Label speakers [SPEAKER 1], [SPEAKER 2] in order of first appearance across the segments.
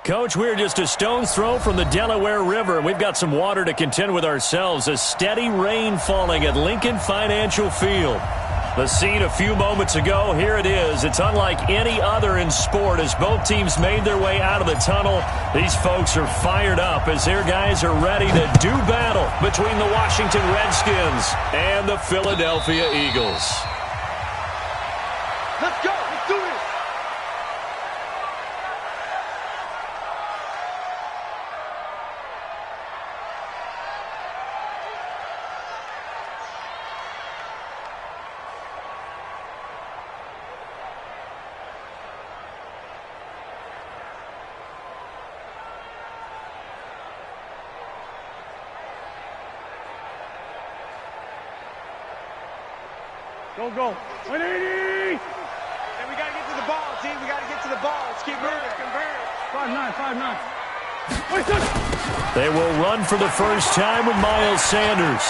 [SPEAKER 1] Coach, we're just a stone's throw from the Delaware River, and we've got some water to contend with ourselves. A steady rain falling at Lincoln Financial Field. The scene a few moments ago, here it is. It's unlike any other in sport as both teams made their way out of the tunnel. These folks are fired up as their guys are ready to do battle between the Washington Redskins and the Philadelphia Eagles.
[SPEAKER 2] Let's go. Let's do this. Go. 180! And we got to get to the ball, team. We got to get to the ball. Let's keep moving. 5-9.
[SPEAKER 1] They will run for the first time with Miles Sanders.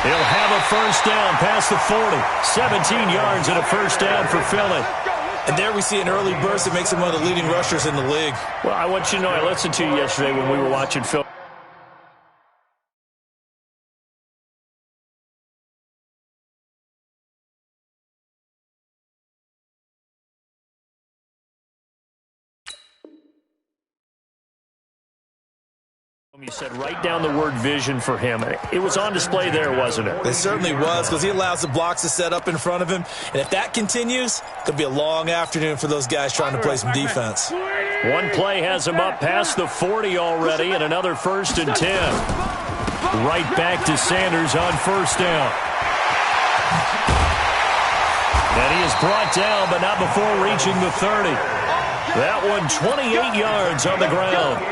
[SPEAKER 1] He'll have a first down past the 40. 17 yards and a first down for Philly.
[SPEAKER 3] And there we see an early burst that makes him one of the leading rushers in the league.
[SPEAKER 1] Well, I want you to know I listened to you yesterday when we were watching Philly. You said write down the word vision for him. It was on display there, wasn't it?
[SPEAKER 3] It certainly was, because he allows the blocks to set up in front of him. And if that continues, it'll be a long afternoon for those guys trying to play some defense.
[SPEAKER 1] One play has him up past the 40 already, and another 1st and 10. Right back to Sanders on first down. And he is brought down, but not before reaching the 30. That one 28 yards on the ground.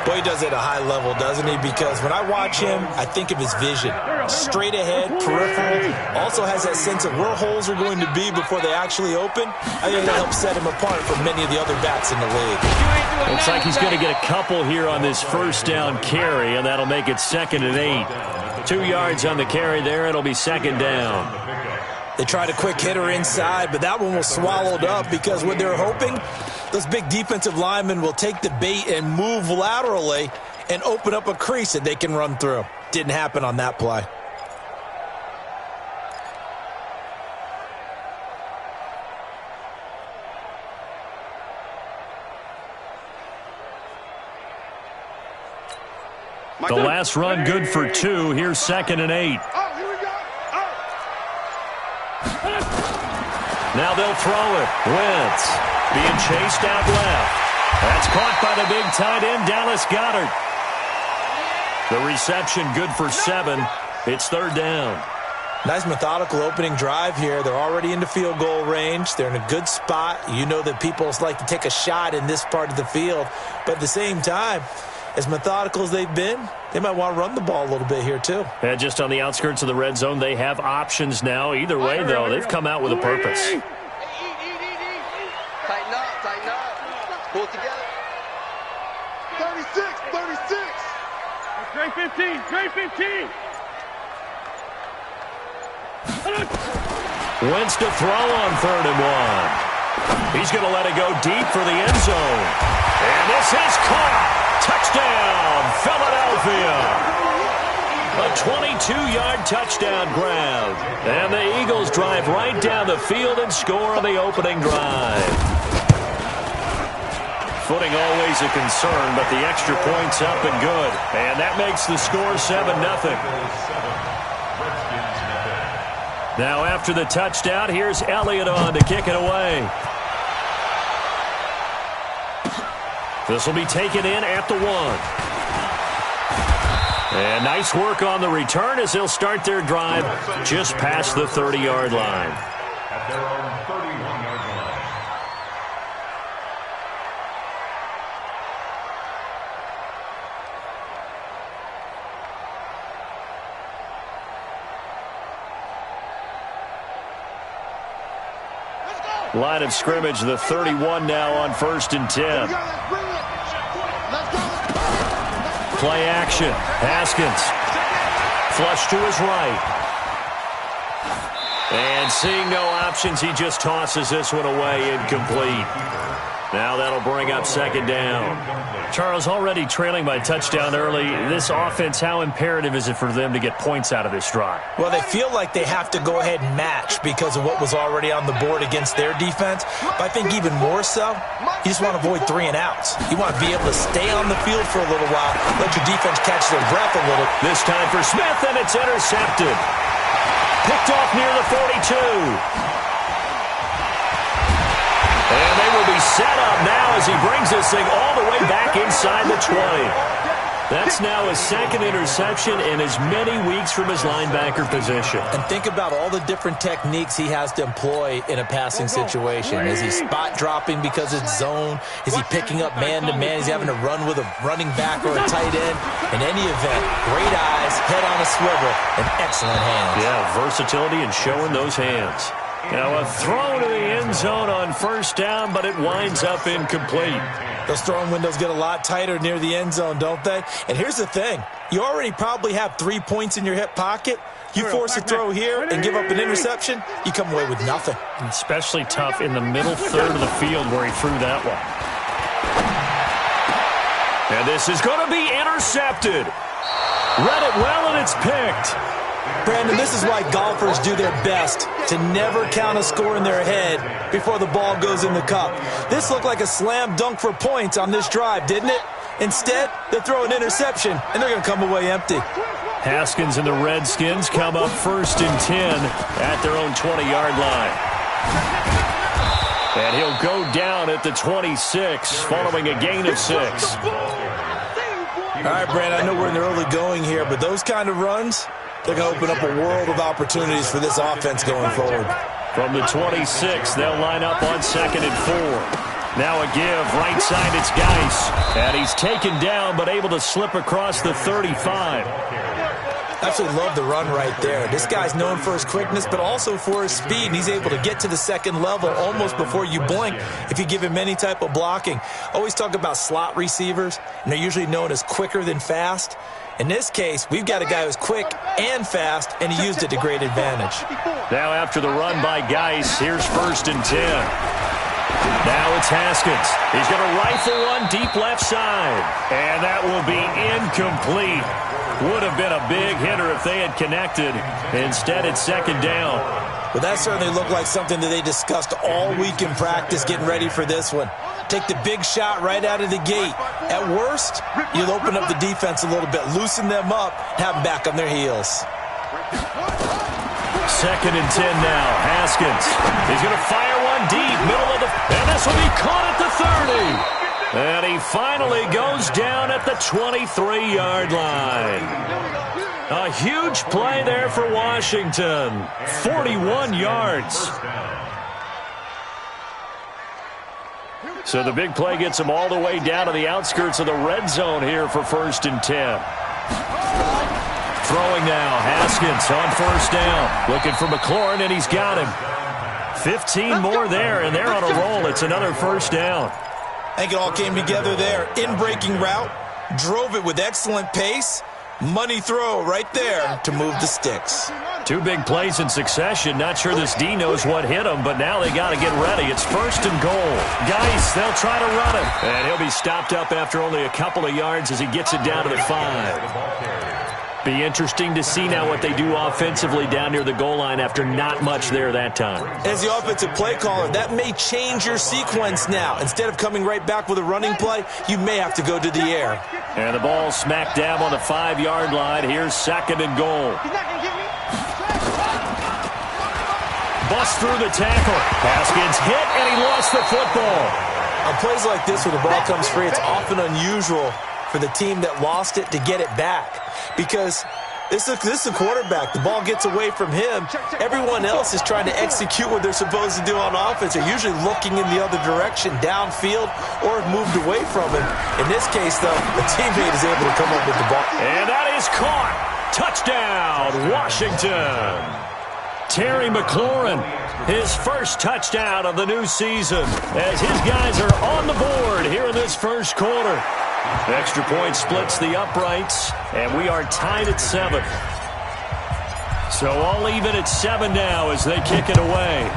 [SPEAKER 3] Boy, he does it at a high level, doesn't he? Because when I watch him, I think of his vision. Straight ahead, peripheral. Also has that sense of where holes are going to be before they actually open. I think that helps set him apart from many of the other backs in the league.
[SPEAKER 1] Looks like he's going to get a couple here on this first down carry, and that'll make it 2nd and 8. 2 yards on the carry there. It'll be 2nd down.
[SPEAKER 3] They tried a quick hitter inside, but that one was swallowed up because what they're hoping, those big defensive linemen will take the bait and move laterally and open up a crease that they can run through. Didn't happen on that play.
[SPEAKER 1] The last run good for 2. Here's 2nd and 8. Now they'll throw it. Wentz being chased out left. That's caught by the big tight end, Dallas Goedert. The reception good for 7. It's 3rd down.
[SPEAKER 3] Nice methodical opening drive here. They're already into field goal range. They're in a good spot. You know that people like to take a shot in this part of the field. But at the same time, as methodical as they've been, they might want to run the ball a little bit here too.
[SPEAKER 1] And just on the outskirts of the red zone, they have options now. Either way, though, they've come out with a purpose.
[SPEAKER 2] Tighten up. Pull it together. 36. Great 15.
[SPEAKER 1] Wentz to throw on 3rd and 1. He's going to let it go deep for the end zone. And this is caught. Touchdown, Philadelphia. A 22-yard touchdown grab. And the Eagles drive right down the field and score on the opening drive. Footing always a concern, but the extra point's up and good. And that makes the score 7-0. Now after the touchdown, here's Elliott on to kick it away. This will be taken in at the 1. And nice work on the return as they'll start their drive just past the 30-yard line.
[SPEAKER 4] At their own 31-yard line.
[SPEAKER 1] Line of scrimmage, the 31 now on 1st and 10. Play action. Haskins. Flush to his right. And seeing no options, he just tosses this one away incomplete. Now that'll bring up second down. Charles, already trailing by touchdown early. This offense, how imperative is it for them to get points out of this drive?
[SPEAKER 3] Well, they feel like they have to go ahead and match because of what was already on the board against their defense. But I think even more so, you just want to avoid 3 and outs. You want to be able to stay on the field for a little while, let your defense catch their breath a little.
[SPEAKER 1] This time for Smith, and it's intercepted. Picked off near the 42. And they will be set up now as he brings this thing all the way back inside the 20. That's now his second interception in as many weeks from his linebacker position.
[SPEAKER 3] And think about all the different techniques he has to employ in a passing situation. Is he spot dropping because it's zone? Is he picking up man-to-man? Is he having to run with a running back or a tight end? In any event, great eyes, head on a swivel, and excellent hands.
[SPEAKER 1] Yeah, versatility and showing those hands. Now a throw to the end zone on first down, but it winds up incomplete.
[SPEAKER 3] Those throwing windows get a lot tighter near the end zone, don't they? And here's the thing. You already probably have 3 points in your hip pocket. You force a throw here and give up an interception, you come away with nothing.
[SPEAKER 1] Especially tough in the middle third of the field where he threw that one. And this is going to be intercepted. Read it well, and it's picked.
[SPEAKER 3] Brandon, this is why golfers do their best to never count a score in their head before the ball goes in the cup. This looked like a slam dunk for points on this drive, didn't it? Instead, they throw an interception, and they're going to come away empty.
[SPEAKER 1] Haskins and the Redskins come up 1st and 10 at their own 20-yard line. And he'll go down at the 26 following a gain of 6.
[SPEAKER 3] All right, Brandon, I know we're in the early going here, but those kind of runs, they're going to open up a world of opportunities for this offense going forward.
[SPEAKER 1] From the 26, they'll line up on 2nd and 4. Now a give, right side, it's Geis. And he's taken down, but able to slip across the 35.
[SPEAKER 3] Absolutely love the run right there. This guy's known for his quickness, but also for his speed. And he's able to get to the second level almost before you blink if you give him any type of blocking. Always talk about slot receivers, and they're usually known as quicker than fast. In this case, we've got a guy who's quick and fast, and he used it to great advantage.
[SPEAKER 1] Now after the run by Geis, here's 1st and 10. Now it's Haskins. He's going to rifle one deep left side. And that will be incomplete. Would have been a big hitter if they had connected. Instead, it's 2nd down.
[SPEAKER 3] Well, that certainly looked like something that they discussed all week in practice getting ready for this one. Take the big shot right out of the gate. At worst, you'll open up the defense a little bit, loosen them up, have them back on their heels.
[SPEAKER 1] 2nd and 10 now. Haskins. He's going to fire one deep, middle of the... And this will be caught at the 30. And he finally goes down at the 23-yard line. A huge play there for Washington. 41 yards. So the big play gets him all the way down to the outskirts of the red zone here for 1st and 10. Throwing now, Haskins on 1st down. Looking for McLaurin, and he's got him. 15 more there, and they're on a roll. It's another 1st down.
[SPEAKER 3] I think it all came together there. In-breaking route, drove it with excellent pace. Money throw right there to move the sticks.
[SPEAKER 1] 2 big plays in succession. Not sure this D knows what hit him, but now they got to get ready. It's 1st and goal. Geis, they'll try to run it. And he'll be stopped up after only a couple of yards as he gets it down to the 5. Be interesting to see now what they do offensively down near the goal line after not much there that time.
[SPEAKER 3] As the offensive play caller, that may change your sequence now. Instead of coming right back with a running play, you may have to go to the air.
[SPEAKER 1] And the ball smack dab on the 5-yard line. Here's 2nd and goal. Bust through the tackle. Haskins hit, and he lost the football.
[SPEAKER 3] On plays like this where the ball comes free, it's often unusual for the team that lost it to get it back. Because this is a quarterback. The ball gets away from him. Everyone else is trying to execute what they're supposed to do on offense. They're usually looking in the other direction, downfield, or have moved away from him. In this case, though, the teammate is able to come up with the ball.
[SPEAKER 1] And that is caught. Touchdown, Washington. Terry McLaurin, his first touchdown of the new season, as his guys are on the board here in this first quarter. Extra point splits the uprights, and we are tied at 7. So all even at 7 now as they kick it away.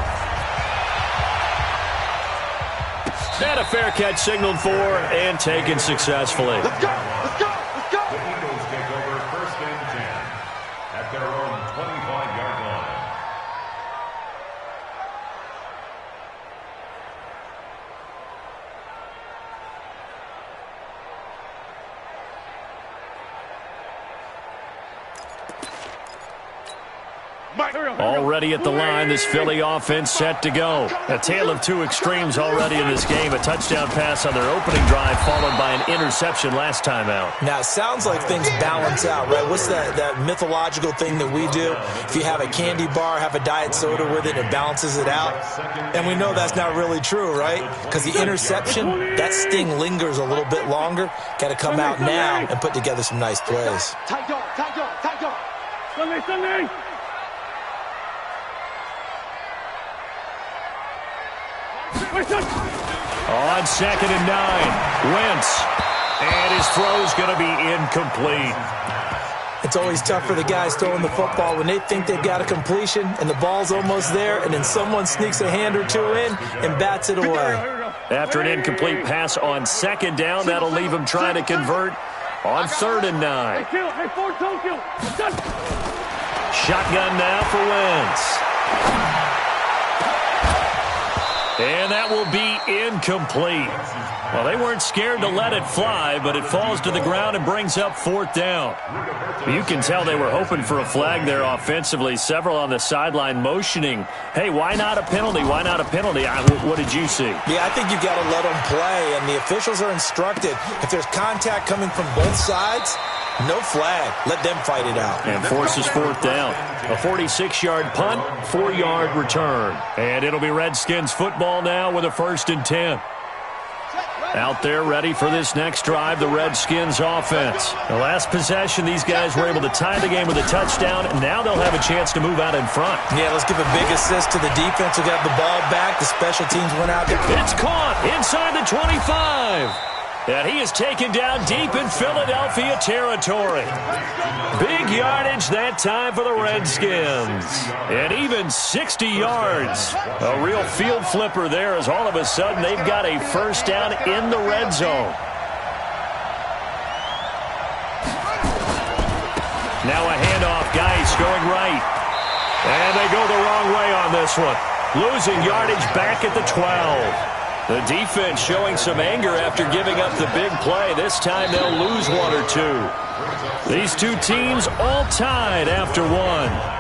[SPEAKER 1] And a fair catch signaled for and taken successfully.
[SPEAKER 2] Let's go. Let's go. Let's go.
[SPEAKER 4] The Eagles take over 1st and 10 at their own 25-yard line.
[SPEAKER 1] Already at the line, this Philly offense set to go. A tale of two extremes already in this game. A touchdown pass on their opening drive followed by an interception last time out.
[SPEAKER 3] Now, it sounds like things balance out, right? What's that mythological thing that we do? If you have a candy bar, have a diet soda with it, it balances it out. And we know that's not really true, right? Because the interception, that sting lingers a little bit longer. Got to come out now and put together some nice plays.
[SPEAKER 2] Tight dog, tight dog, tight dog. Sunday.
[SPEAKER 1] On 2nd and 9, Wentz. And his throw's going to be incomplete.
[SPEAKER 3] It's always tough for the guys throwing the football when they think they've got a completion and the ball's almost there, and then someone sneaks a hand or two in and bats it away.
[SPEAKER 1] After an incomplete pass on 2nd down, that'll leave him trying to convert on 3rd and 9. Shotgun now for Wentz. And that will be incomplete. Well, they weren't scared to let it fly, but it falls to the ground and brings up 4th down. You can tell they were hoping for a flag there offensively. Several on the sideline motioning, hey, why not a penalty? Why not a penalty? What did you see?
[SPEAKER 3] Yeah, I think you've got to let them play, and the officials are instructed. If there's contact coming from both sides, no flag. Let them fight it out.
[SPEAKER 1] And forces 4th down. A 46-yard punt, 4-yard return. And it'll be Redskins football now with a 1st and 10. Out there ready for this next drive, the Redskins offense. The last possession, these guys were able to tie the game with a touchdown, and now they'll have a chance to move out in front.
[SPEAKER 3] Yeah, let's give a big assist to the defense who got the ball back. The special teams went out there.
[SPEAKER 1] It's caught inside the 25. And he is taken down deep in Philadelphia territory. Big yardage that time for the Redskins. And even 60 yards. A real field flipper there as all of a sudden they've got a 1st down in the red zone. Now a handoff, Geis going right. And they go the wrong way on this one. Losing yardage back at the 12. The defense showing some anger after giving up the big play. This time they'll lose 1 or 2. These two teams all tied after 1.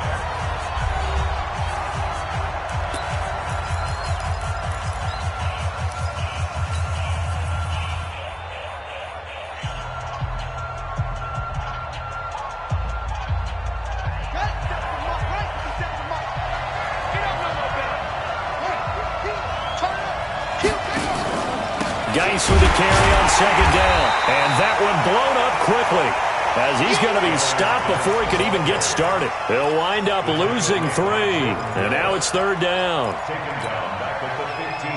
[SPEAKER 1] Geis with the carry on 2nd down. And that one blown up quickly as he's going to be stopped before he could even get started. He'll wind up losing 3. And now it's 3rd down.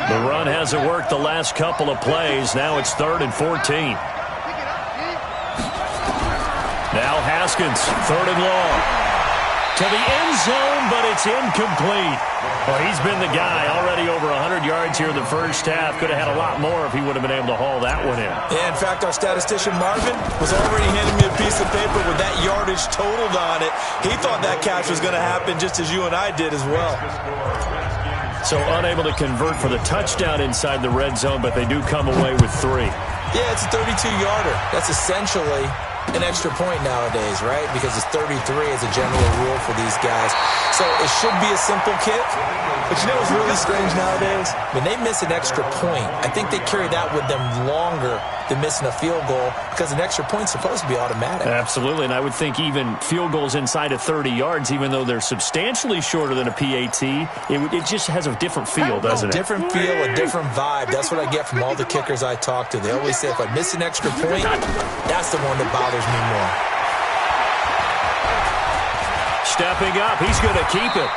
[SPEAKER 1] The run hasn't worked the last couple of plays. Now it's 3rd and 14. Now Haskins, 3rd and long. To the end zone, but it's incomplete. Well, he's been the guy already over 100 yards here in the first half. Could have had a lot more if he would have been able to haul that one in.
[SPEAKER 3] Yeah, in fact, our statistician Marvin was already handing me a piece of paper with that yardage totaled on it. He thought that catch was going to happen just as you and I did as well.
[SPEAKER 1] So unable to convert for the touchdown inside the red zone, but they do come away with 3.
[SPEAKER 3] Yeah, it's a 32-yarder. That's essentially an extra point nowadays, right? Because it's 33 as a general rule for these guys. So it should be a simple kick. But you know what's really strange nowadays? When they miss an extra point, I think they carry that with them longer than missing a field goal because an extra point's supposed to be automatic.
[SPEAKER 1] Absolutely, and I would think even field goals inside of 30 yards, even though they're substantially shorter than a PAT, it just has a different feel, doesn't it?
[SPEAKER 3] Different feel, a different vibe. That's what I get from all the kickers I talk to. They always say if I miss an extra point, that's the one that bothers me more.
[SPEAKER 1] Stepping up, he's going to keep it.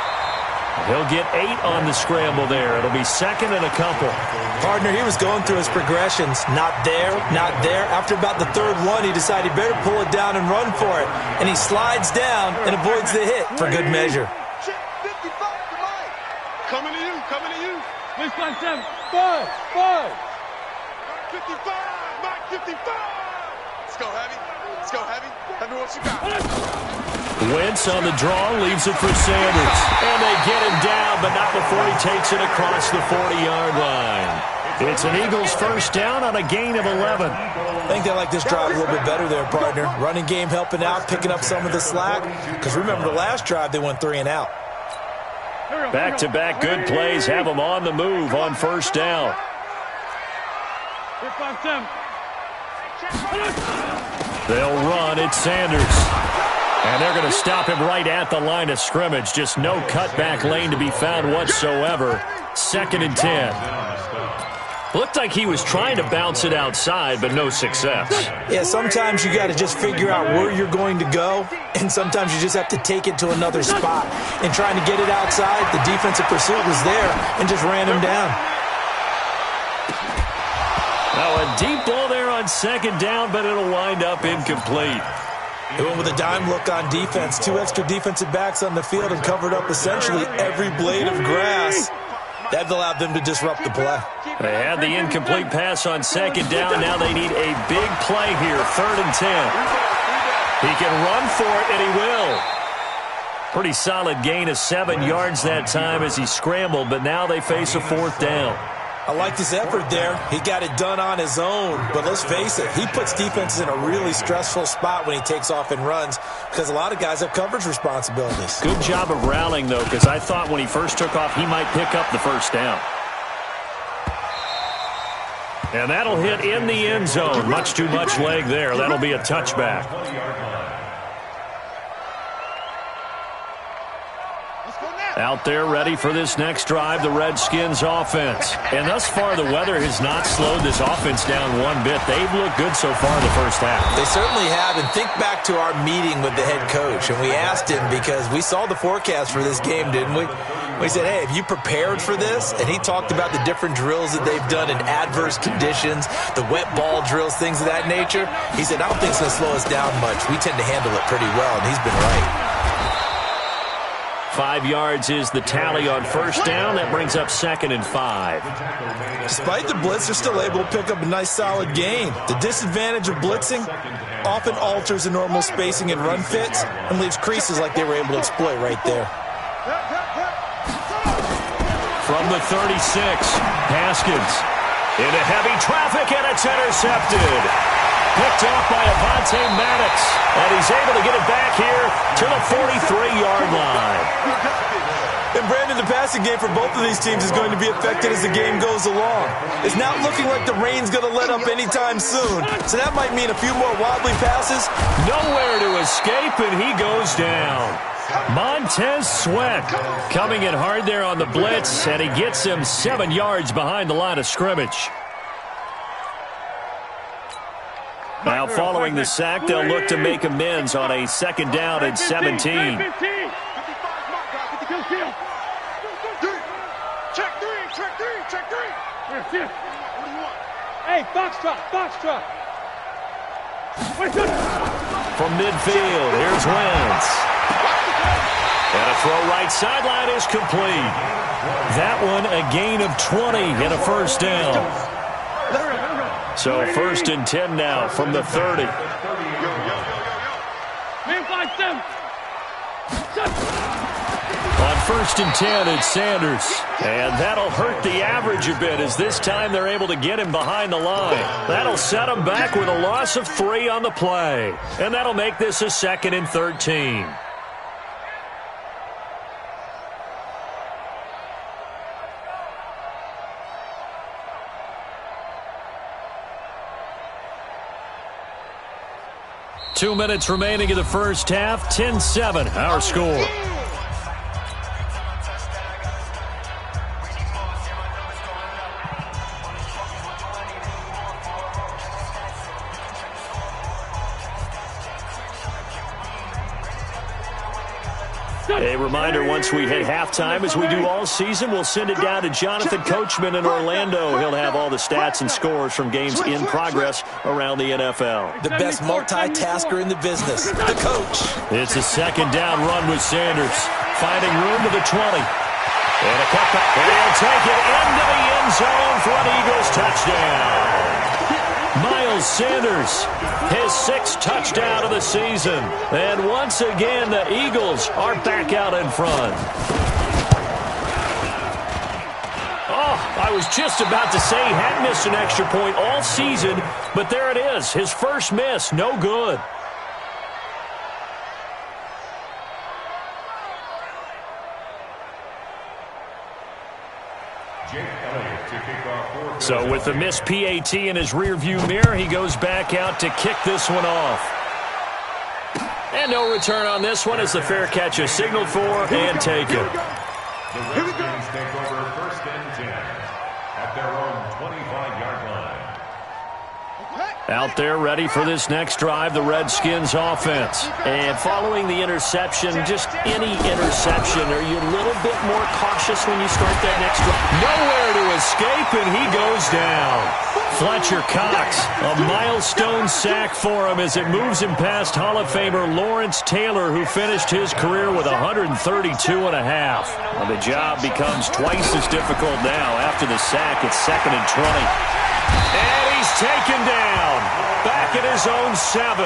[SPEAKER 1] He'll get 8 on the scramble there. It'll be 2nd and a couple.
[SPEAKER 3] Partner, he was going through his progressions. Not there, not there. After about the 3rd one, he decided he better pull it down and run for it. And he slides down and avoids the hit for good measure.
[SPEAKER 2] Coming to you, coming to you. 5, 5. 55. Mike 55. Let's go heavy. Let's go heavy. Heavy, what you got?
[SPEAKER 1] Wentz on the draw, leaves it for Sanders. And they get him down, but not before he takes it across the 40-yard line. It's an Eagles first down on a gain of 11.
[SPEAKER 3] I think they like this drive a little bit better there, partner. Running game helping out, picking up some of the slack. Because remember, the last drive, they went 3 and out.
[SPEAKER 1] Back-to-back good plays have them on the move on first down. They'll run. It's Sanders. And they're going to stop him right at the line of scrimmage. Just no cutback lane to be found whatsoever. 2nd and 10. Looked like he was trying to bounce it outside, but no success.
[SPEAKER 3] Yeah, sometimes you got to just figure out where you're going to go, and sometimes you just have to take it to another spot. And trying to get it outside, the defensive pursuit was there and just ran him down.
[SPEAKER 1] Now a deep ball there on 2nd down, but it'll wind up incomplete.
[SPEAKER 3] They went with a dime look on defense. 2 extra defensive backs on the field and covered up essentially every blade of grass. That allowed them to disrupt the play.
[SPEAKER 1] They had the incomplete pass on 2nd down. Now they need a big play here, 3rd and 10. He can run for it, and he will. Pretty solid gain of 7 yards that time as he scrambled, but now they face a 4th down.
[SPEAKER 3] I like this effort there. He got it done on his own. But let's face it, he puts defenses in a really stressful spot when he takes off and runs because a lot of guys have coverage responsibilities.
[SPEAKER 1] Good job of rallying, though, because I thought when he first took off, he might pick up the first down. And that'll hit in the end zone. Much too much leg there. That'll be a touchback. Out there ready for this next drive, the Redskins offense. And thus far, the weather has not slowed this offense down one bit. They've looked good so far in the first half.
[SPEAKER 3] They certainly have. And think back to our meeting with the head coach. And we asked him because we saw the forecast for this game, didn't we? We said, hey, have you prepared for this? And he talked about the different drills that they've done in adverse conditions, the wet ball drills, things of that nature. He said, I don't think it's going to slow us down much. We tend to handle it pretty well, and he's been right.
[SPEAKER 1] 5 yards is the tally on first down. That brings up 2nd and 5.
[SPEAKER 3] Despite the blitz, they're still able to pick up a nice, solid gain. The disadvantage of blitzing often alters the normal spacing and run fits and leaves creases like they were able to exploit right there.
[SPEAKER 1] From the 36, Haskins into heavy traffic, and it's intercepted. Picked off by Avonte Maddox, and he's able to get it back here to the 43-yard line.
[SPEAKER 3] And Brandon, the passing game for both of these teams is going to be affected as the game goes along. It's not looking like the rain's going to let up anytime soon, so that might mean a few more wobbly passes.
[SPEAKER 1] Nowhere to escape, and he goes down. Montez Sweat coming in hard there on the blitz, and he gets him 7 yards behind the line of scrimmage. Now following the sack, they'll look to make amends on a 2nd down and 17.
[SPEAKER 2] Check 3, check 3. What do you want? Hey, box truck.
[SPEAKER 1] From midfield, here's Wentz. And a throw right sideline is complete. That one a gain of 20 and a first down. So 1st and 10 now from the 30. On 1st and 10, it's Sanders. And that'll hurt the average a bit as this time they're able to get him behind the line. That'll set him back with a loss of 3 on the play. And that'll make this a 2nd and 13. Two minutes remaining in the first half. 10-7, our score. A reminder, once we hit halftime, as we do all season, we'll send it down to Jonathan Coachman in Orlando. He'll have all the stats and scores from games in progress around the NFL.
[SPEAKER 3] The best multitasker in the business, the coach.
[SPEAKER 1] It's a 2nd down run with Sanders, finding room to the 20. And a cutback, and he'll take it into the end zone for an Eagles touchdown. Miles Sanders, his 6th touchdown of the season. And once again, the Eagles are back out in front. Oh, I was just about to say he hadn't missed an extra point all season, but there it is. His first miss, no good. So with the missed PAT in his rearview mirror, he goes back out to kick this one off. And no return on this one as the fair catch is signaled for and taken.
[SPEAKER 4] The Redskins take over 1st and 10 at their own 25-yard line.
[SPEAKER 1] Out there ready for this next drive, the Redskins offense. And following the interception, just any interception, are you a little bit more cautious when you start that next drive? Nowhere to escape, and he goes down. Fletcher Cox, a milestone sack for him as it moves him past Hall of Famer Lawrence Taylor, who finished his career with 132.5. Well, the job becomes twice as difficult now after the sack. It's 2nd and 20. And he's taken down. Back at his own 7.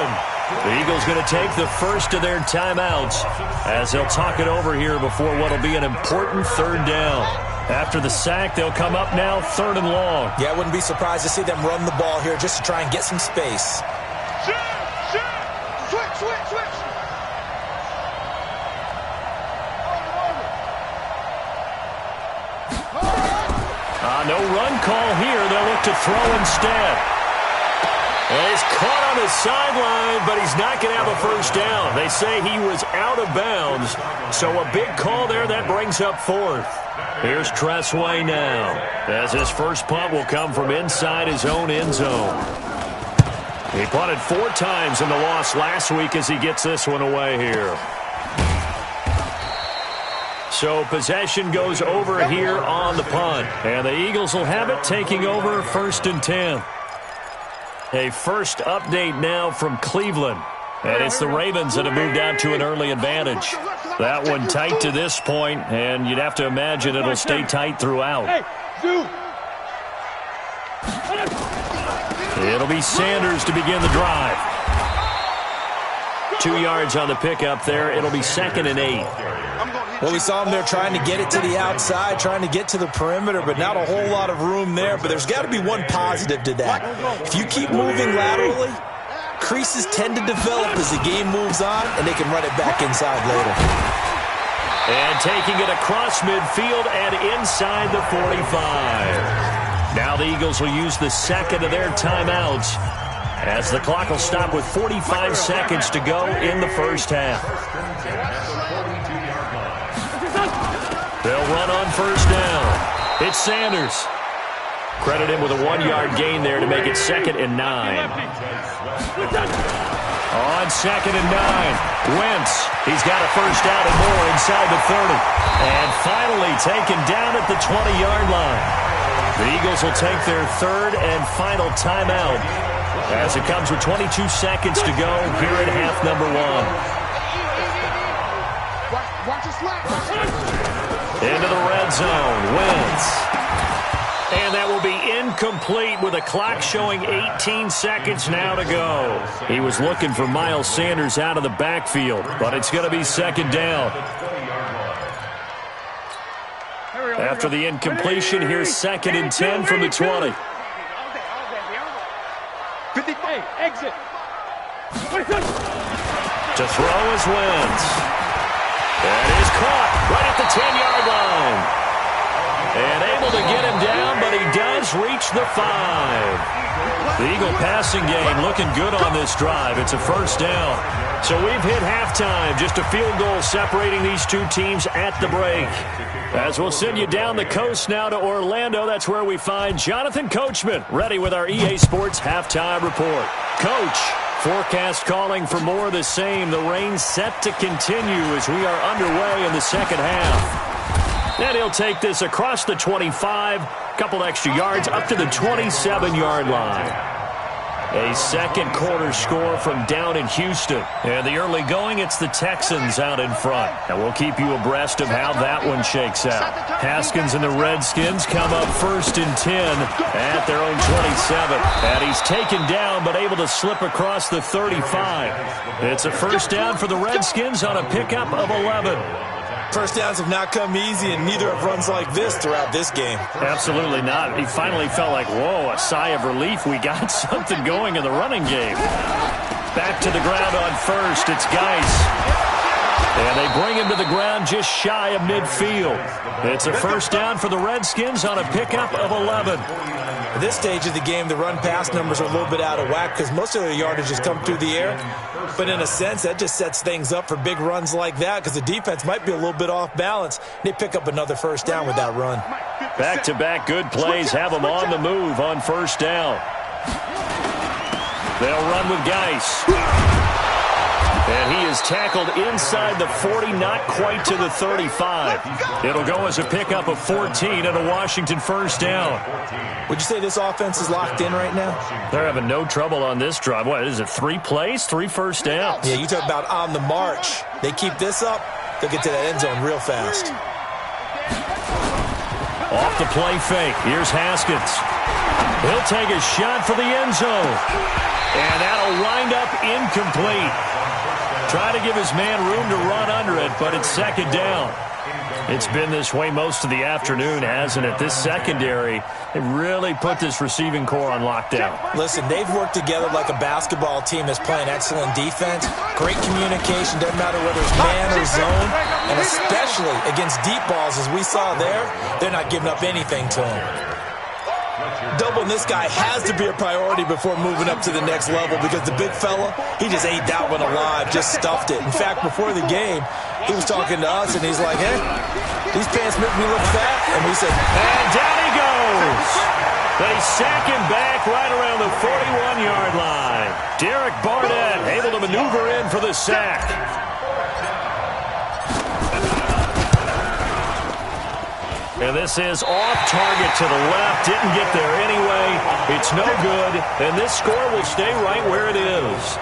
[SPEAKER 1] The Eagles going to take the first of their timeouts as they'll talk it over here before what will be an important 3rd down. After the sack, they'll come up now 3rd and long.
[SPEAKER 3] Yeah, I wouldn't be surprised to see them run the ball here just to try and get some space.
[SPEAKER 2] Switch.
[SPEAKER 1] No run call here. They'll look to throw instead. And he's caught on his sideline, but he's not going to have a first down. They say he was out of bounds. So a big call there that brings up 4th. Here's Tressway now, as his first punt will come from inside his own end zone. He punted 4 times in the loss last week as he gets this one away here. So possession goes over here on the punt. And the Eagles will have it, taking over 1st and 10. A first update now from Cleveland. And it's the Ravens that have moved out to an early advantage. That one tight to this point, and you'd have to imagine it'll stay tight throughout. It'll be Sanders to begin the drive. 2 yards on the pickup there. It'll be 2nd and 8.
[SPEAKER 3] Well, we saw him there trying to get it to the outside, trying to get to the perimeter, but not a whole lot of room there. But there's got to be one positive to that. If you keep moving laterally, creases tend to develop as the game moves on, and they can run it back inside later.
[SPEAKER 1] And taking it across midfield and inside the 45. Now the Eagles will use the 2nd of their timeouts as the clock will stop with 45 seconds to go in the first half. They'll run on first down. It's Sanders. Credit him with a 1-yard gain there to make it 2nd and 9. On 2nd and 9, Wentz. He's got a first out and more inside the 30. And finally taken down at the 20-yard line. The Eagles will take their 3rd and final timeout as it comes with 22 seconds to go here at half number 1. Into the red zone, Wentz. And that will be incomplete with a clock showing 18 seconds now to go. He was looking for Miles Sanders out of the backfield, but it's going to be 2nd down. After the incompletion, here's 2nd and 10 from the 20.
[SPEAKER 2] 50, exit.
[SPEAKER 1] To throw is Wentz. That is caught right at the 10-yard line. And able to get him down, but he does reach the 5. The Eagle passing game looking good on this drive. It's a first down. So we've hit halftime. Just a field goal separating these two teams at the break. As we'll send you down the coast now to Orlando, that's where we find Jonathan Coachman, ready with our EA Sports halftime report. Coach, forecast calling for more of the same. The rain set to continue as we are underway in the second half. And he'll take this across the 25, couple extra yards up to the 27-yard line. A second quarter score from down in Houston. And the early going, it's the Texans out in front. And we'll keep you abreast of how that one shakes out. Haskins and the Redskins come up first and 10 at their own 27. And he's taken down but able to slip across the 35. It's a first down for the Redskins on a pickup of 11.
[SPEAKER 3] First downs have not come easy, and neither have runs like this throughout this game.
[SPEAKER 1] Absolutely not. He finally felt like, whoa, a sigh of relief. We got something going in the running game. Back to the ground on first. It's Geis. And they bring him to the ground just shy of midfield. It's a first down for the Redskins on a pickup of 11.
[SPEAKER 3] At this stage of the game, the run-pass numbers are a little bit out of whack because most of their yardage has come through the air. But in a sense, that just sets things up for big runs like that because the defense might be a little bit off balance. They pick up another first down with that run.
[SPEAKER 1] Back-to-back good plays have them on the move on first down. They'll run with Geis. And he is tackled inside the 40, not quite to the 35. It'll go as a pickup of 14 and a Washington first down.
[SPEAKER 3] Would you say this offense is locked in right now?
[SPEAKER 1] They're having no trouble on this drive. What is it, 3 plays, 3 first downs?
[SPEAKER 3] Yeah, you talk about on the march. They keep this up, they'll get to that end zone real fast.
[SPEAKER 1] Off the play fake. Here's Haskins. He'll take a shot for the end zone. And that'll wind up incomplete. Try to give his man room to run under it, but it's second down. It's been this way most of the afternoon, hasn't it? This secondary, they really put this receiving core on lockdown.
[SPEAKER 3] Listen, they've worked together like a basketball team that's playing excellent defense. Great communication, doesn't matter whether it's man or zone. And especially against deep balls, as we saw there, they're not giving up anything to them. Doubling this guy has to be a priority before moving up to the next level because the big fella, he just ate that one alive, just stuffed it. In fact, before the game, he was talking to us, and he's like, hey, these pants make me look fat. And we said,
[SPEAKER 1] and down he goes. They sack him back right around the 41-yard line. Derek Barnett able to maneuver in for the sack. And this is off target to the left. Didn't get there anyway. It's no good. And this score will stay right where it is.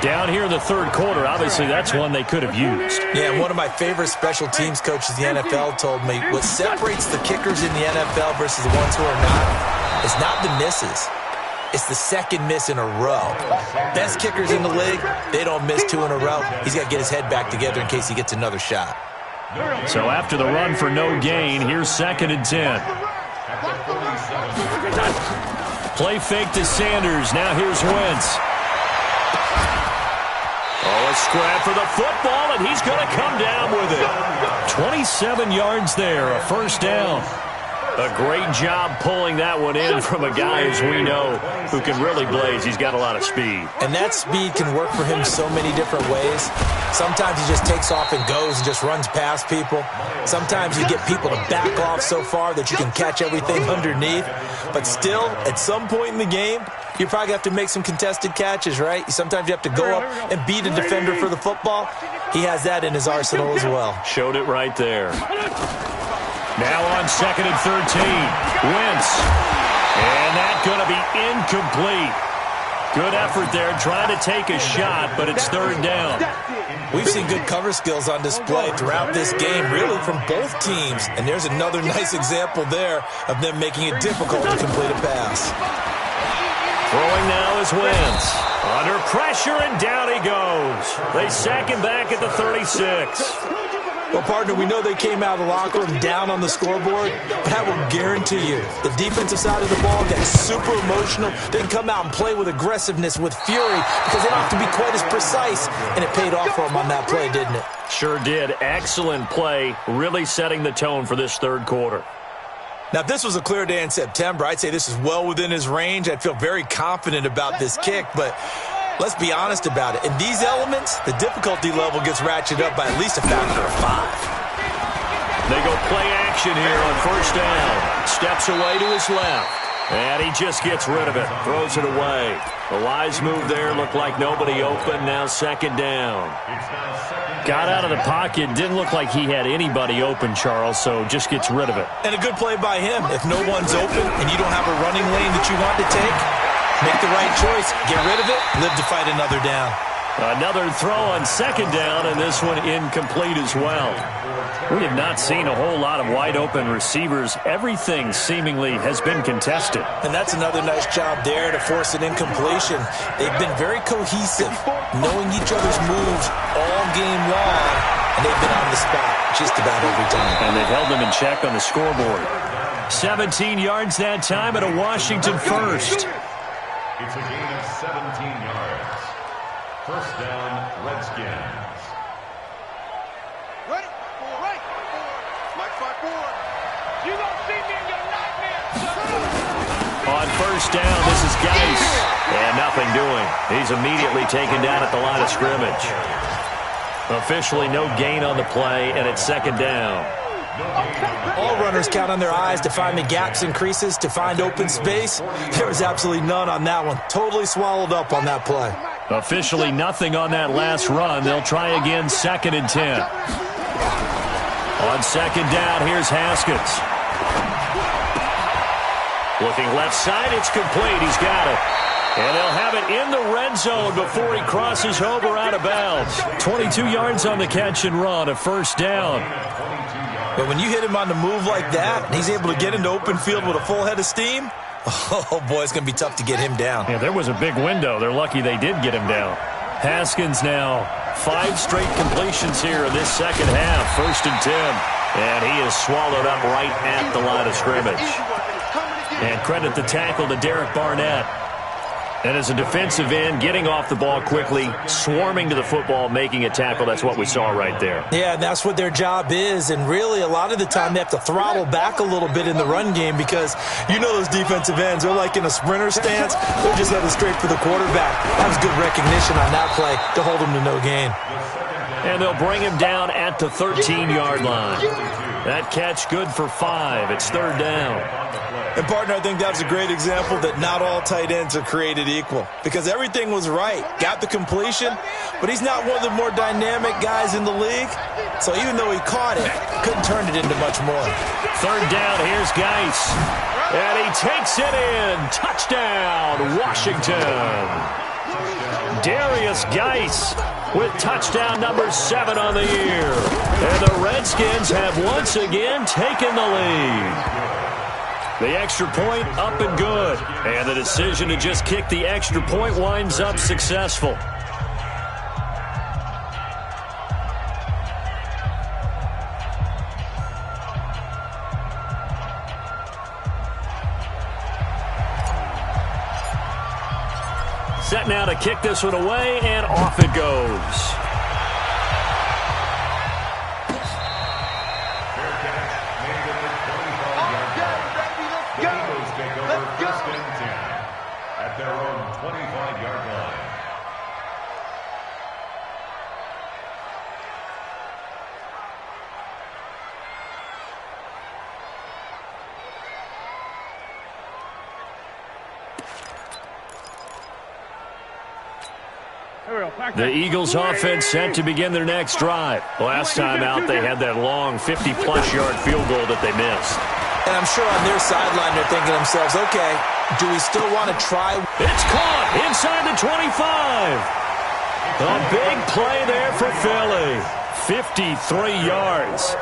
[SPEAKER 1] Down here in the third quarter, obviously that's one they could have used.
[SPEAKER 3] Yeah, one of my favorite special teams coaches in the NFL told me what separates the kickers in the NFL versus the ones who are not is not the misses. It's the second miss in a row. Best kickers in the league, they don't miss 2 in a row. He's got to get his head back together in case he gets another shot.
[SPEAKER 1] So after the run for no gain, here's second and 10. Play fake to Sanders. Now here's Wentz. Oh, a scrap for the football, and he's going to come down with it. 27 yards there, a first down. A great job pulling that one in from a guy, as we know, who can really blaze. He's got a lot of speed.
[SPEAKER 3] And that speed can work for him so many different ways. Sometimes he just takes off and goes and just runs past people. Sometimes you get people to back off so far that you can catch everything underneath. But still, at some point in the game, you probably have to make some contested catches, right? Sometimes you have to go up and beat a defender for the football. He has that in his arsenal as well.
[SPEAKER 1] Showed it right there. Now on second and 13, Wentz. And that's going to be incomplete. Good effort there, trying to take a shot, but it's third down.
[SPEAKER 3] We've seen good cover skills on display throughout this game, really from both teams. And there's another nice example there of them making it difficult to complete a pass.
[SPEAKER 1] Throwing now is Wentz. Under pressure, and down he goes. They sack him back at the 36.
[SPEAKER 3] Well, partner, we know they came out of the locker room down on the scoreboard, but I will guarantee you the defensive side of the ball gets super emotional. They can come out and play with aggressiveness, with fury, because they don't have to be quite as precise, and it paid off for them on that play, didn't it?
[SPEAKER 1] Sure did. Excellent play, really setting the tone for this third quarter.
[SPEAKER 3] Now, if this was a clear day in September, I'd say this is well within his range. I'd feel very confident about this kick, but let's be honest about it. In these elements, the difficulty level gets ratcheted up by at least a factor of 5.
[SPEAKER 1] They go play action here on first down. Steps away to his left. And he just gets rid of it. Throws it away. The wise move there. Looked like nobody open. Now second down. Got out of the pocket. Didn't look like he had anybody open, Charles, so just gets rid of it.
[SPEAKER 3] And a good play by him. If no one's open and you don't have a running lane that you want to take, Make the right choice. Get rid of it. Live to fight another down.
[SPEAKER 1] Another throw on second down, and this one incomplete as well. We have not seen a whole lot of wide-open receivers. Everything seemingly has been contested.
[SPEAKER 3] And that's another nice job there to force an incompletion. They've been very cohesive, knowing each other's moves all game long, and they've been on the spot just about every time.
[SPEAKER 1] And they've held them in check on the scoreboard. 17 yards that time and a Washington first.
[SPEAKER 4] It's a gain of 17 yards. First down, Redskins.
[SPEAKER 2] Ready? Right. Flag 5-4. You don't see me in your nightmare.
[SPEAKER 1] On first down, this is Geis. And nothing doing. He's immediately taken down at the line of scrimmage. Officially no gain on the play, and it's second down.
[SPEAKER 3] All runners count on their eyes to find the gaps and creases, to find open space. There was absolutely none on that one. Totally swallowed up on that play.
[SPEAKER 1] Officially nothing on that last run. They'll try again, 2nd and 10. On second down, here's Haskins. Looking left side, it's complete. He's got it. And they'll have it in the red zone before he crosses over out of bounds. 22 yards on the catch and run, a first down.
[SPEAKER 3] But when you hit him on the move like that, and he's able to get into open field with a full head of steam, oh, boy, it's going to be tough to get him down.
[SPEAKER 1] Yeah, there was a big window. They're lucky they did get him down. Haskins now, 5 straight completions here in this second half. 1st and 10. And he is swallowed up right at the line of scrimmage. And credit the tackle to Derek Barnett. And as a defensive end, getting off the ball quickly, swarming to the football, making a tackle, that's what we saw right there.
[SPEAKER 3] Yeah, and that's what their job is. And really, a lot of the time, they have to throttle back a little bit in the run game because you know those defensive ends, they're like in a sprinter stance. They're just headed straight for the quarterback. That was good recognition on that play to hold him to no gain.
[SPEAKER 1] And they'll bring him down at the 13-yard line. That catch good for 5. It's 3rd down.
[SPEAKER 3] And, partner, I think that's a great example that not all tight ends are created equal because everything was right. Got the completion, but he's not one of the more dynamic guys in the league. So even though he caught it, couldn't turn it into much more.
[SPEAKER 1] 3rd down, here's Geis. And he takes it in. Touchdown, Washington. Darius Geis with touchdown number 7 on the year. And the Redskins have once again taken the lead. The extra point up and good. And the decision to just kick the extra point winds up successful. Set now to kick this one away, and off it goes. The Eagles offense set to begin their next drive. Last time out, they had that long 50-plus yard field goal that they missed.
[SPEAKER 3] And I'm sure on their sideline, they're thinking to themselves, okay, do we still want to try?
[SPEAKER 1] It's caught inside the 25. A big play there for Philly. 53 yards.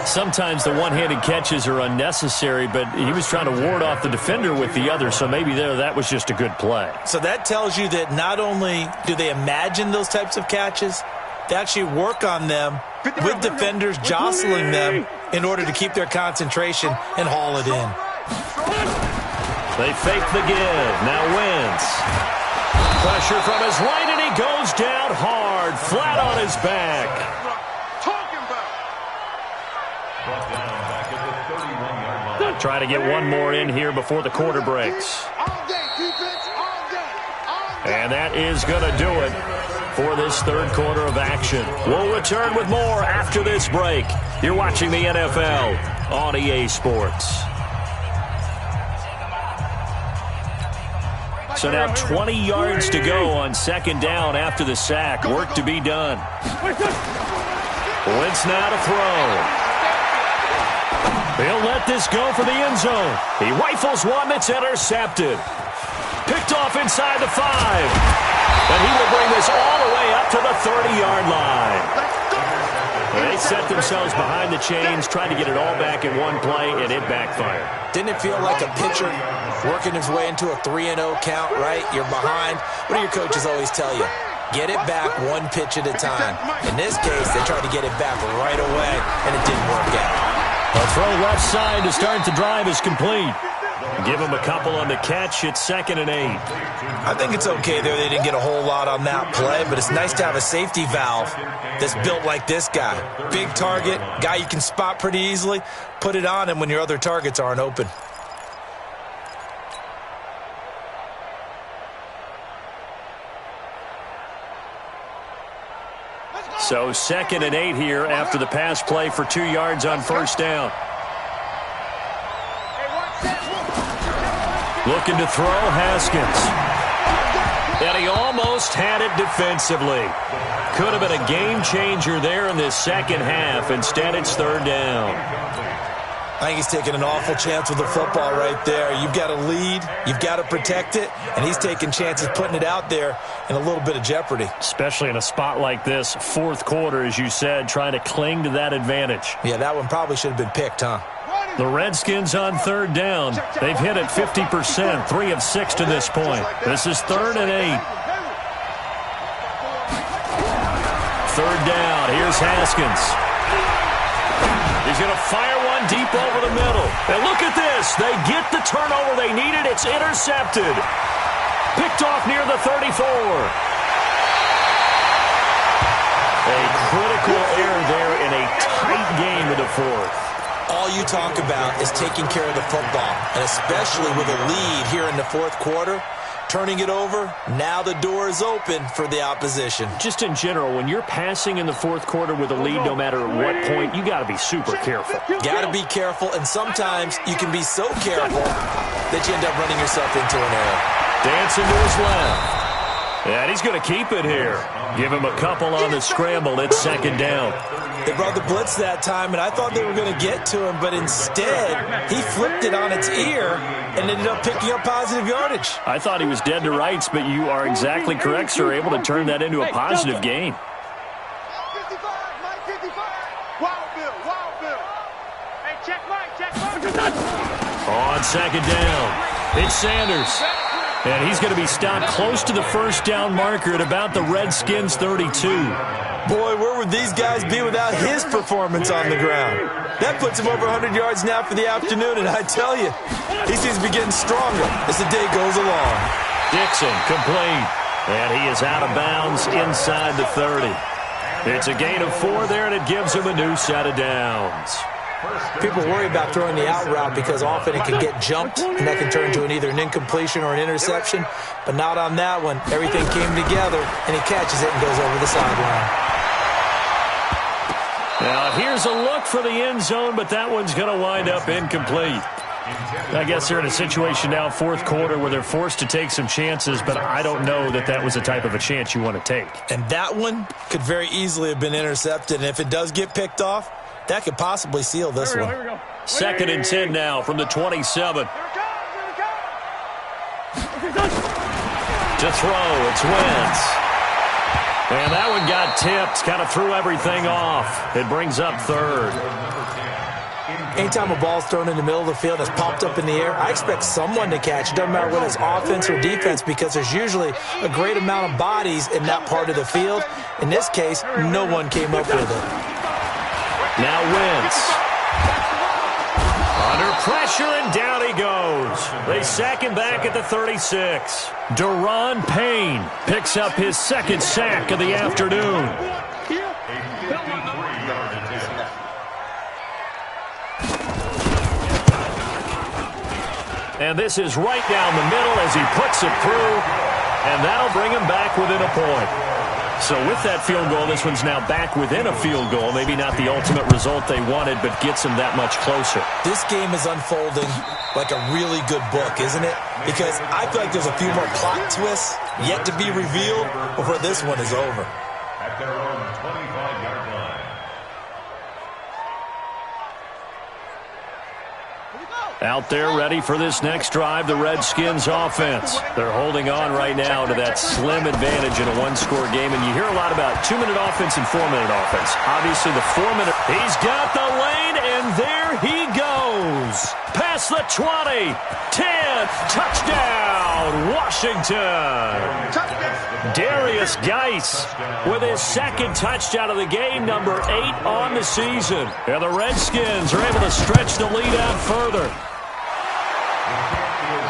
[SPEAKER 1] Sometimes the one-handed catches are unnecessary, but he was trying to ward off the defender with the other, so maybe that was just a good play.
[SPEAKER 3] So that tells you that not only do they imagine those types of catches, they actually work on them with defenders jostling them in order to keep their concentration and haul it in.
[SPEAKER 1] They fake the give. Now Wentz. Pressure from his right, and he goes down hard, flat on his back. Try to get one more in here before the quarter breaks. And that is going to do it for this third quarter of action. We'll return with more after this break. You're watching the NFL on EA Sports. So now 20 yards to go on second down after the sack. Work to be done. Wentz now to throw. He'll let this go for the end zone. He rifles one that's intercepted. Picked Picked off inside the 5. And he will bring this all the way up to the 30-yard line. They set themselves behind the chains, trying to get it all back in one play, and it backfired.
[SPEAKER 3] Didn't it feel like a pitcher working his way into a 3-0 count, right? You're behind. What do your coaches always tell you? Get it back one pitch at a time. In this case, they tried to get it back right away, and it didn't work out.
[SPEAKER 1] A throw left side to start the drive is complete. Give him a couple on the catch. It's 2nd and 8.
[SPEAKER 3] I think it's okay there. They didn't get a whole lot on that play, but it's nice to have a safety valve that's built like this guy. Big target, guy you can spot pretty easily. Put it on him when your other targets aren't open.
[SPEAKER 1] So 2nd and 8 here after the pass play for 2 yards on first down. Looking to throw, Haskins. And he almost had it defensively. Could have been a game changer there in this second half. Instead, it's 3rd down.
[SPEAKER 3] I think he's taking an awful chance with the football right there. You've got to lead, you've got to protect it, and he's taking chances putting it out there in a little bit of jeopardy.
[SPEAKER 1] Especially in a spot like this, 4th quarter, as you said, trying to cling to that advantage.
[SPEAKER 3] Yeah, that one probably should have been picked, huh?
[SPEAKER 1] The Redskins on 3rd down. They've hit it 50%, 3 of 6 to this point. This is 3rd and 8. 3rd down, here's Haskins. He's going to fire one deep over the middle. And look at this. They get the turnover they needed. It's intercepted. Picked off near the 34. A critical error there in a tight game in the 4th.
[SPEAKER 3] All you talk about is taking care of the football, and especially with a lead here in the 4th quarter. Turning it over, now the door is open for the opposition.
[SPEAKER 1] Just in general, when you're passing in the 4th quarter with a lead, no matter at what point, you got to be super careful.
[SPEAKER 3] Got to be careful, and sometimes you can be so careful that you end up running yourself into an error.
[SPEAKER 1] Dancing to his left. And he's going to keep it here. Give him a couple on the scramble. It's 2nd down.
[SPEAKER 3] They brought the blitz that time, and I thought they were going to get to him, but instead, he flipped it on its ear and ended up picking up positive yardage.
[SPEAKER 1] I thought he was dead to rights, but you are exactly correct, sir. Able to turn that into a positive gain. On 2nd down, it's Sanders. And he's going to be stopped close to the first down marker at about the Redskins' 32.
[SPEAKER 3] Boy, where would these guys be without his performance on the ground? That puts him over 100 yards now for the afternoon, and I tell you, he seems to be getting stronger as the day goes along.
[SPEAKER 1] Dixon complete, and he is out of bounds inside the 30. It's a gain of 4 there, and it gives him a new set of downs.
[SPEAKER 3] People worry about throwing the out route because often it can get jumped, and that can turn into either an incompletion or an interception. But not on that one. Everything came together, and he catches it and goes over the sideline.
[SPEAKER 1] Now, here's a look for the end zone, but that one's going to wind up incomplete. I guess they're in a situation now, 4th quarter, where they're forced to take some chances, but I don't know that that was the type of a chance you want to take.
[SPEAKER 3] And that one could very easily have been intercepted, and if it does get picked off, that could possibly seal this one.
[SPEAKER 1] 2nd and 10 now from the 27. To throw, it's Wentz. And that one got tipped, kind of threw everything off. It brings up 3rd.
[SPEAKER 3] Anytime a ball's thrown in the middle of the field, it's popped up in the air, I expect someone to catch it. Doesn't matter whether it's offense or defense, because there's usually a great amount of bodies in that part of the field. In this case, no one came up with it.
[SPEAKER 1] Now Wentz. Under pressure, and down he goes. They sack him back at the 36. Daron Payne picks up his 2nd sack of the afternoon. And this is right down the middle as he puts it through, and that'll bring him back within a point. So with that field goal, this one's now back within a field goal. Maybe not the ultimate result they wanted, but gets them that much closer.
[SPEAKER 3] This game is unfolding like a really good book, isn't it? Because I feel like there's a few more plot twists yet to be revealed before this one is over.
[SPEAKER 4] At their own 25-yard line.
[SPEAKER 1] Out there ready for this next drive, the Redskins offense. They're holding on right now to that slim advantage in a one-score game, and you hear a lot about 2-minute offense and 4-minute offense. Obviously, the 4-minute, he's got the lane, and there he goes. Past the 20, 10, touchdown, Washington. Darius Geis with his second touchdown of the game, number 8 on the season. And the Redskins are able to stretch the lead out further.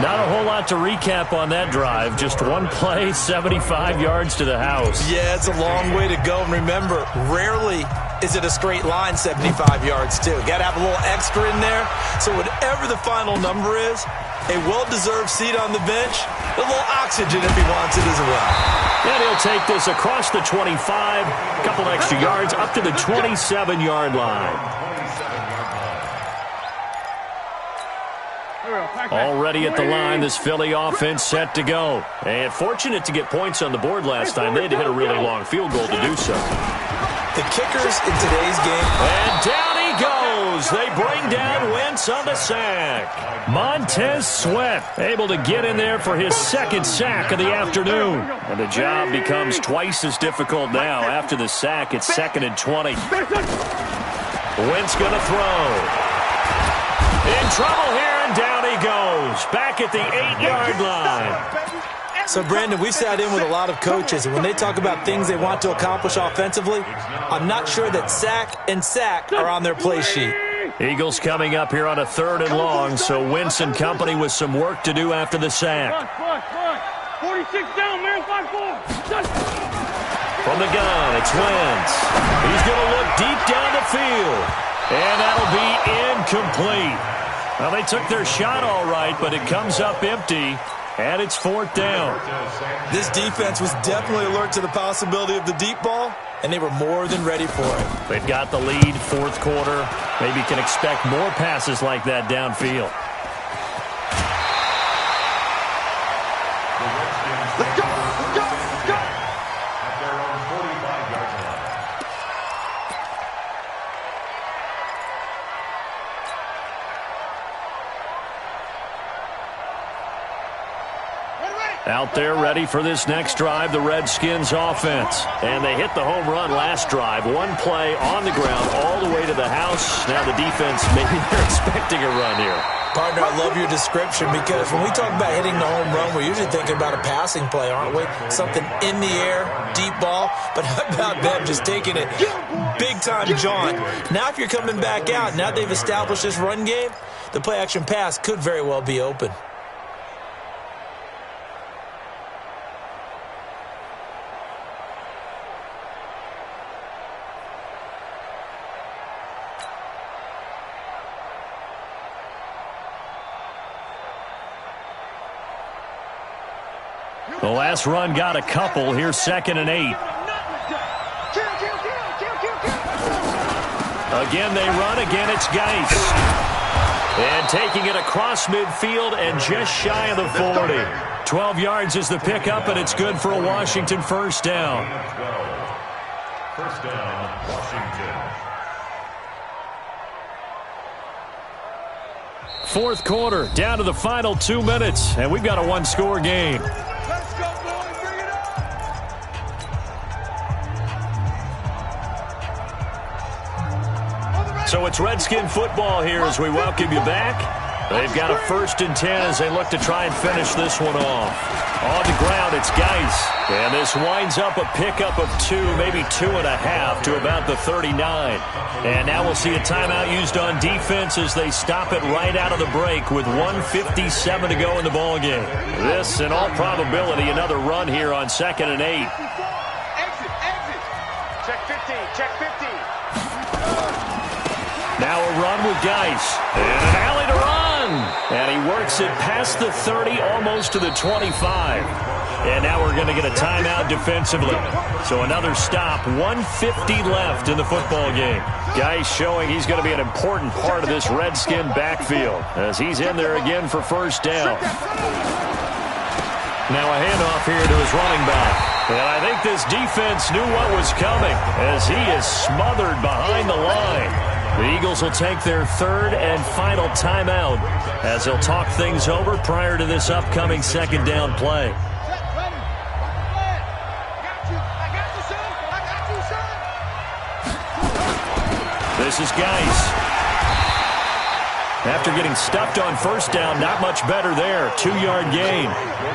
[SPEAKER 1] Not a whole lot to recap on that drive. Just one play, 75 yards to the house.
[SPEAKER 3] Yeah, it's a long way to go. And remember, rarely is it a straight line 75 yards, too. Got to have a little extra in there. So whatever the final number is, a well-deserved seat on the bench, a little oxygen if he wants it as well.
[SPEAKER 1] And he'll take this across the 25, a couple extra yards, up to the 27-yard line. Already at the line, this Philly offense set to go. And fortunate to get points on the board last time. They had to hit a really long field goal to do so.
[SPEAKER 3] The kickers in today's game.
[SPEAKER 1] And down he goes. They bring down Wentz on the sack. Montez Sweat able to get in there for his second sack of the afternoon. And the job becomes twice as difficult now. After the sack, it's 2nd and 20. Wentz going to throw. In trouble here, and down he goes. Back at the 8-yard line.
[SPEAKER 3] So, Brandon, we sat in with a lot of coaches, and when they talk about things they want to accomplish offensively, I'm not sure that sack and sack are on their play sheet.
[SPEAKER 1] Eagles coming up here on a 3rd and long, so Wentz and company with some work to do after the sack.
[SPEAKER 2] 46 down, man, 5-4.
[SPEAKER 1] From the gun, it's Wentz. He's going to look deep down the field, and that'll be incomplete. Well, they took their shot all right, but it comes up empty, and it's 4th down.
[SPEAKER 3] This defense was definitely alert to the possibility of the deep ball, and they were more than ready for it.
[SPEAKER 1] They've got the lead, 4th quarter. Maybe can expect more passes like that downfield.
[SPEAKER 2] Let's go, let's go, let's go.
[SPEAKER 4] At their own 45-yard line.
[SPEAKER 1] Out there ready for this next drive, the Redskins offense. And they hit the home run last drive. One play on the ground all the way to the house. Now the defense, maybe they're expecting a run here.
[SPEAKER 3] Partner, I love your description because when we talk about hitting the home run, we're usually thinking about a passing play, aren't we? Something in the air, deep ball. But how about them just taking it big-time jaunt? Now if you're coming back out, now they've established this run game, the play-action pass could very well be open.
[SPEAKER 1] The last run got a couple. Here's 2nd and 8. Again, they run. Again, it's Geis. And taking it across midfield and just shy of the 40. 12 yards is the pickup, and it's good for a Washington 1st down.
[SPEAKER 4] 1st down, Washington.
[SPEAKER 1] 4th quarter, down to the final 2 minutes, and we've got a one-score game.
[SPEAKER 2] Let's go, boys. Bring it up.
[SPEAKER 1] So it's Redskin football here as we welcome you back. They've got a 1st and 10 as they look to try and finish this one off. On the ground, it's Geis. And this winds up a pickup of 2, maybe 2.5 to about the 39. And now we'll see a timeout used on defense as they stop it right out of the break with 1:57 to go in the ballgame. This, in all probability, another run here on 2nd and 8.
[SPEAKER 2] Exit, exit. Check 15, check 15.
[SPEAKER 1] Now a run with Geis. And an alley to run. And he works it past the 30, almost to the 25. And now we're going to get a timeout defensively. So another stop, 1:50 left in the football game. Geis showing he's going to be an important part of this Redskin backfield as he's in there again for 1st down. Now a handoff here to his running back. And I think this defense knew what was coming as he is smothered behind the line. The Eagles will take their third and final timeout as they'll talk things over prior to this upcoming second down play. This is Geis. After getting stuffed on first down, not much better there. 2-yard gain.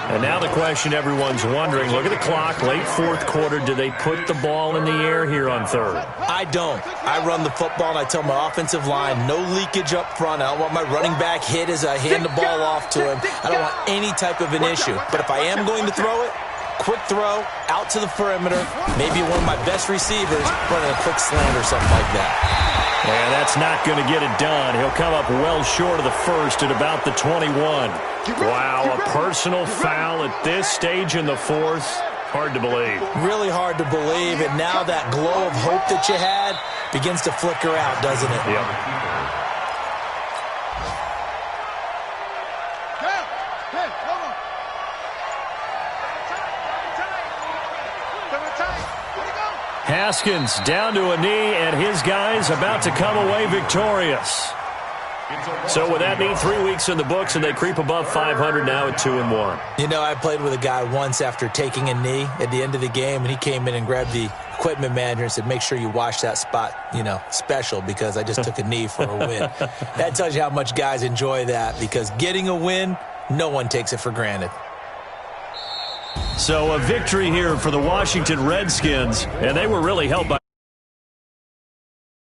[SPEAKER 1] And now the question everyone's wondering, look at the clock, late fourth quarter, do they put the ball in the air here on third?
[SPEAKER 3] I don't. I run the football and I tell my offensive line, no leakage up front. I don't want my running back hit as I hand the ball off to him. I don't want any type of an issue. But if I am going to throw it, quick throw, out to the perimeter, maybe one of my best receivers running a quick slant or something like that.
[SPEAKER 1] And that's not going to get it done. He'll come up well short of the first at about the 21. Wow, a personal foul at this stage in the fourth. Hard to believe.
[SPEAKER 3] Really hard to believe, and now that glow of hope that you had begins to flicker out, doesn't it?
[SPEAKER 1] Yep. Haskins down to a knee, and his guys about to come away victorious. So with that knee, 3 weeks in the books, and they creep above 500 now at 2-1.
[SPEAKER 3] You know, I played with a guy once after taking a knee at the end of the game, and he came in and grabbed the equipment manager and said, make sure you wash that spot, you know, special, because I just took a knee for a win. That tells you how much guys enjoy that, because getting a win, no one takes it for granted.
[SPEAKER 1] So a victory here for the Washington Redskins, and they were really helped by